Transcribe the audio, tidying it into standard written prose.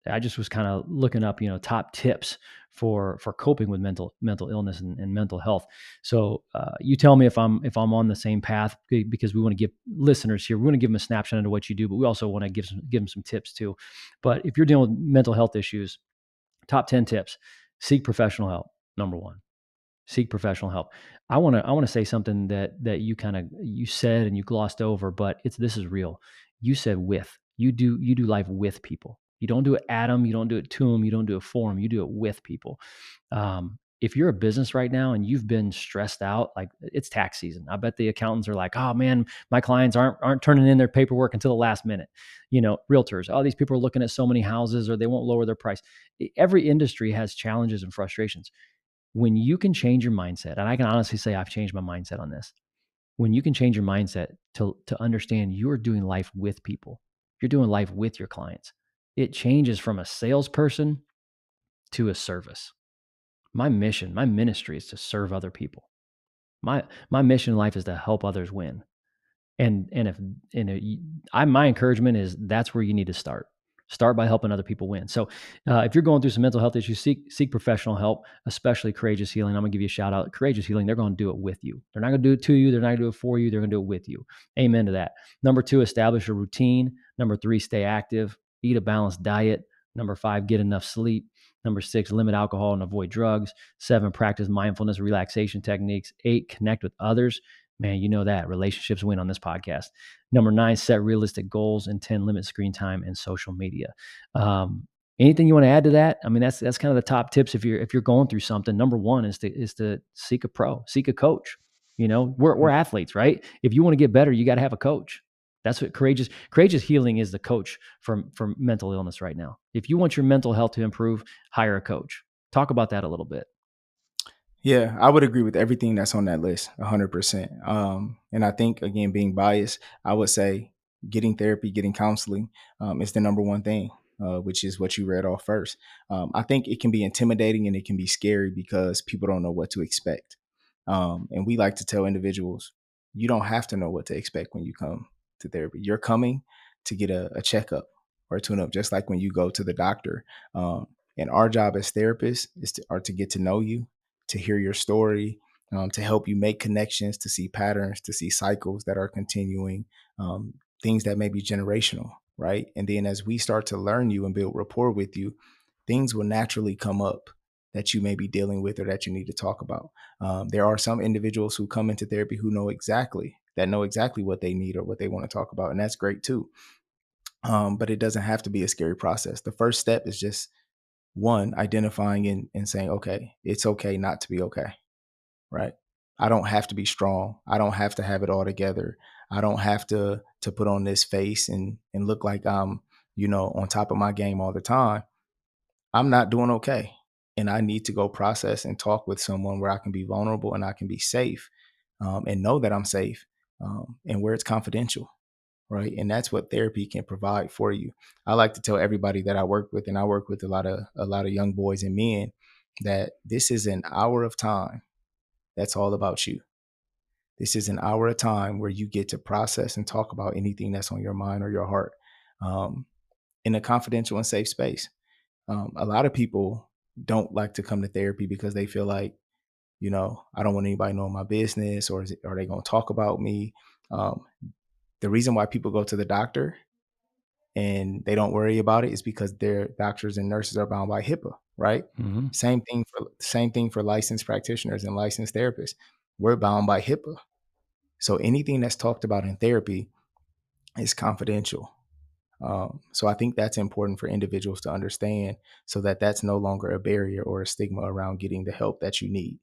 I just was kind of looking up, top tips for coping with mental illness and mental health. So you tell me if I'm on the same path, because we want to give listeners here, we want to give them a snapshot into what you do, but we also want to give them some tips too. But if you're dealing with mental health issues, top 10 tips: seek professional help. Number one, seek professional help. I want to say something that you said and you glossed over, but this is real. You said with. You do life with people. You don't do it at them, you don't do it to them, you don't do it for them. You do it with people. If you're a business right now and you've been stressed out, like it's tax season, I bet the accountants are like, "Oh man, my clients aren't turning in their paperwork until the last minute." Realtors, "Oh, these people are looking at so many houses, or they won't lower their price." Every industry has challenges and frustrations. When you can change your mindset, and I can honestly say I've changed my mindset on this. When you can change your mindset to understand you're doing life with people, you're doing life with your clients, it changes from a salesperson to a service. My mission, my ministry is to serve other people. My mission in life is to help others win. And if my encouragement is that's where you need to start. Start by helping other people win. So if you're going through some mental health issues, seek professional help, especially Courageous Healing. I'm gonna give you a shout out. Courageous Healing, they're going to do it with you. They're not going to do it to you. They're not going to do it for you. They're going to do it with you. Amen to that. Number 2, establish a routine. Number 3, stay active. Eat a balanced diet. Number 5, get enough sleep. Number 6, limit alcohol and avoid drugs. 7, practice mindfulness, relaxation techniques. 8, connect with others. Man, you know that relationships win on this podcast. Number 9, set realistic goals. And 10, limit screen time and social media. Anything you want to add to that? I mean, that's kind of the top tips if you're going through something. Number 1 is to seek a pro, seek a coach. We're athletes, right? If you want to get better, you got to have a coach. That's what Courageous Healing is, the coach for mental illness right now. If you want your mental health to improve, hire a coach. Talk about that a little bit. Yeah, I would agree with everything that's on that list, 100%. And I think, again, being biased, I would say getting therapy, getting counseling is the number one thing, which is what you read off first. I think it can be intimidating and it can be scary because people don't know what to expect. And we like to tell individuals, you don't have to know what to expect when you come to therapy. You're coming to get a checkup or a tune-up, just like when you go to the doctor. And our job as therapists are to get to know you, to hear your story, to help you make connections, to see patterns, to see cycles that are continuing, things that may be generational, right? And then as we start to learn you and build rapport with you, things will naturally come up that you may be dealing with or that you need to talk about. There are some individuals who come into therapy who know exactly what they need or what they want to talk about, and that's great too. But it doesn't have to be a scary process. The first step is just one, identifying and saying, okay, it's okay not to be okay, right? I don't have to be strong. I don't have to have it all together. I don't have to put on this face and look like I'm, on top of my game all the time. I'm not doing okay. And I need to go process and talk with someone where I can be vulnerable and I can be safe, and know that I'm safe, and where it's confidential. Right. And that's what therapy can provide for you. I like to tell everybody that I work with, and I work with a lot of young boys and men, that this is an hour of time that's all about you. This is an hour of time where you get to process and talk about anything that's on your mind or your heart, um, in a confidential and safe space. A lot of people don't like to come to therapy because they feel like, I don't want anybody knowing my business, or are they going to talk about me? Um, the reason why people go to the doctor and they don't worry about it is because their doctors and nurses are bound by HIPAA, right? Mm-hmm. Same thing for licensed practitioners and licensed therapists. We're bound by HIPAA. So anything that's talked about in therapy is confidential. So I think that's important for individuals to understand, so that that's no longer a barrier or a stigma around getting the help that you need.